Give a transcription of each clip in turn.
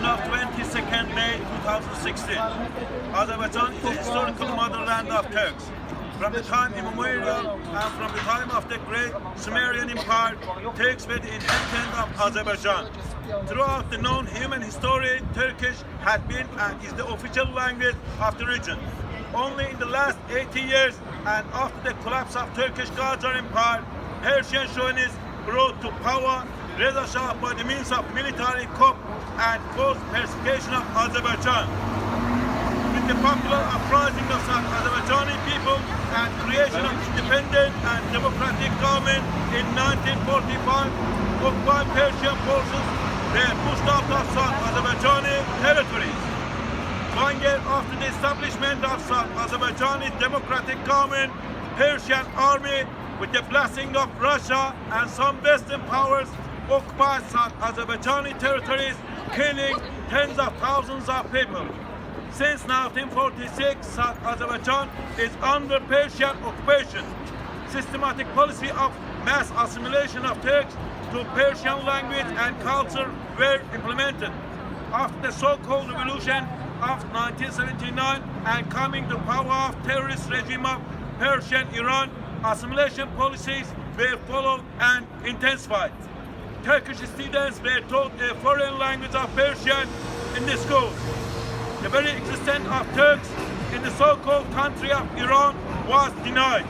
evening of 22nd May 2016. Azerbaijan is a historical motherland of Turks. From the time immemorial and from the time of the great Sumerian Empire, Turks were the inhabitants of Azerbaijan. Throughout the known human history, Turkish had been and is the official language of the region. Only in the last 80 years and after the collapse of Turkish Qajar Empire, Persian chauvinists brought to power Reza Shah by the means of military coup and forced persecution of Azerbaijan. With the popular uprising of South-Azerbaijani people and creation of independent and democratic government in 1945, occupied Persian forces were pushed out of South-Azerbaijani territories. 1 year after the establishment of South-Azerbaijani democratic government, Persian army, with the blessing of Russia and some Western powers, occupied South-Azerbaijani territories, killing tens of thousands of people. Since 1946, South Azerbaijan is under Persian occupation. Systematic policy of mass assimilation of Turks to Persian language and culture were implemented. After the so-called revolution of 1979 and coming to power of terrorist regime of Persian Iran, assimilation policies were followed and intensified. Turkish students were taught a foreign language of Persian in the schools. The very existence of Turks in the so-called country of Iran was denied.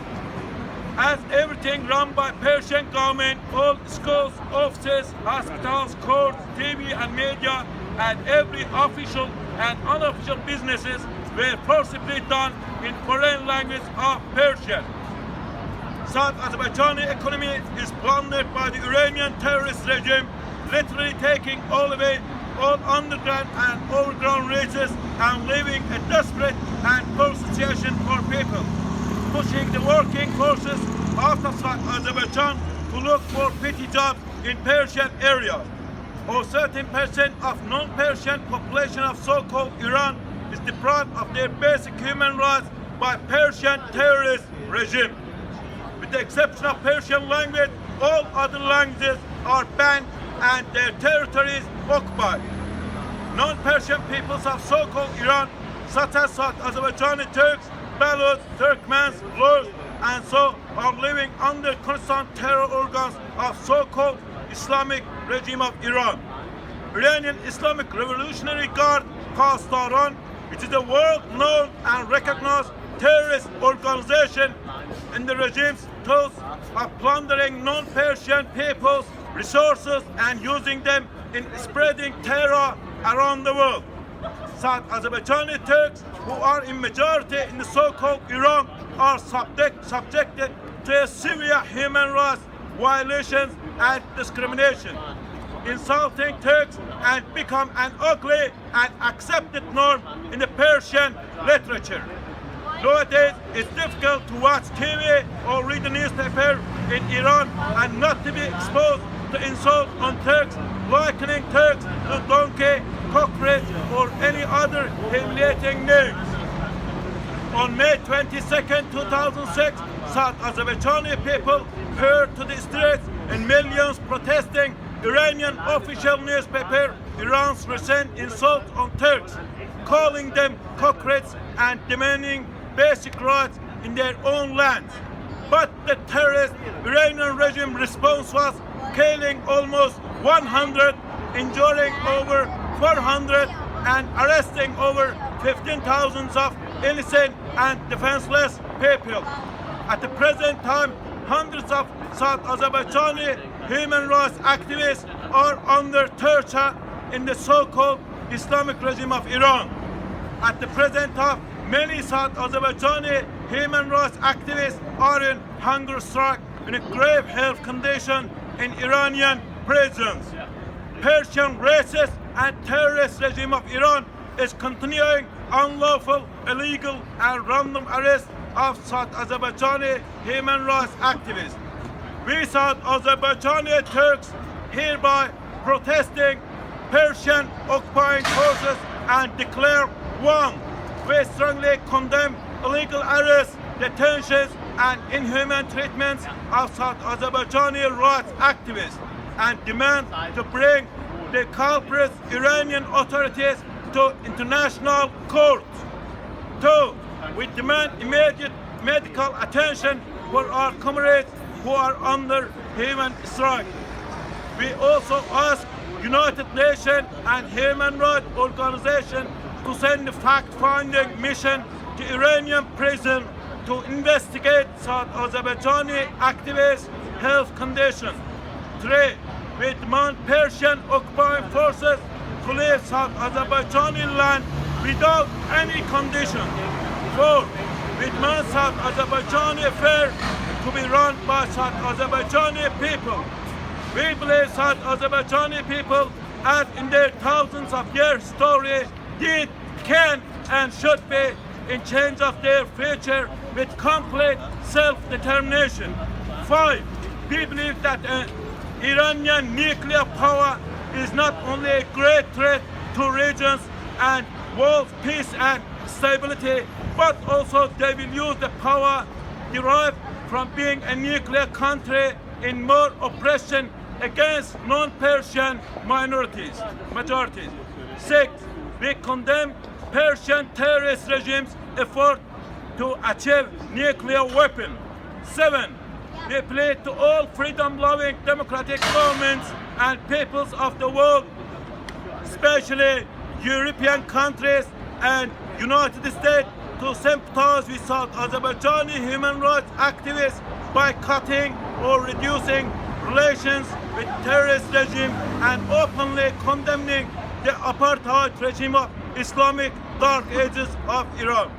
As everything run by Persian government, all schools, offices, hospitals, courts, TV and media, and every official and unofficial businesses were forcibly done in foreign language of Persian. South Azerbaijani economy is plundered by the Iranian terrorist regime, literally taking all away all underground and overground races and leaving a desperate and poor situation for people, pushing the working forces out of South Azerbaijan to look for petty jobs in Persian areas. Or certain percent of non-Persian population of so-called Iran is deprived of their basic human rights by Persian terrorist regime. With the exception of Persian language, all other languages are banned and their territories occupied. Non-Persian peoples of so-called Iran, such as South Azerbaijani Turks, Baluch, Turkmens, Lurs, and so are living under constant terror organs of so-called Islamic regime of Iran. Iranian Islamic Revolutionary Guard, Qastaran, which is a world-known and recognized terrorist organization in the regime's thoughts of plundering non-Persian people's resources and using them in spreading terror around the world. South Azerbaijani Turks, who are in majority in the so-called Iran, are subjected to severe human rights violations and discrimination, insulting Turks and become an ugly and accepted norm in the Persian literature. Nowadays, it's difficult to watch TV or read the newspaper in Iran and not to be exposed to insult on Turks, likening Turks to donkey, cockroach, or any other humiliating names. On May 22nd, 2006, South Azerbaijani people poured to the streets in millions protesting Iranian official newspaper Iran's recent insult on Turks, calling them cockroaches and demanding basic rights in their own land. But the terrorist Iranian regime response was killing almost 100, injuring over 400, and arresting over 15,000 of innocent and defenseless people. At the present time, hundreds of South Azerbaijani human rights activists are under torture in the so-called Islamic regime of Iran. At the present time, many South Azerbaijani human rights activists are in hunger strike in a grave health condition in Iranian prisons. Persian racist and terrorist regime of Iran is continuing unlawful, illegal, and random arrest of South Azerbaijani human rights activists. We South Azerbaijani Turks hereby protesting Persian occupying forces and declare one. We strongly condemn illegal arrests, detentions, and inhuman treatments of South Azerbaijani rights activists and demand to bring the culprits Iranian authorities to international court. 2. We demand immediate medical attention for our comrades who are under human strike. We also ask United Nations and human rights organizations to send a fact-finding mission to Iranian prison to investigate South-Azerbaijani activists' health condition. 3. We demand Persian occupying forces to leave South-Azerbaijani land without any condition. 4. We demand South-Azerbaijani affairs to be run by South-Azerbaijani people. We believe South-Azerbaijani people, as in their thousands of years story, did, can, and should be in change of their future with complete self-determination. 5. We believe that Iranian nuclear power is not only a great threat to regions and world peace and stability, but also they will use the power derived from being a nuclear country in more oppression against non-Persian majorities. 6. We condemn Persian terrorist regime's effort to achieve nuclear weapon. 7. We plead to all freedom-loving democratic governments and peoples of the world, especially European countries and United States, to sympathize with South-Azerbaijani human rights activists by cutting or reducing relations with terrorist regime and openly condemning the apartheid regime of Islamic Dark Ages of Iran.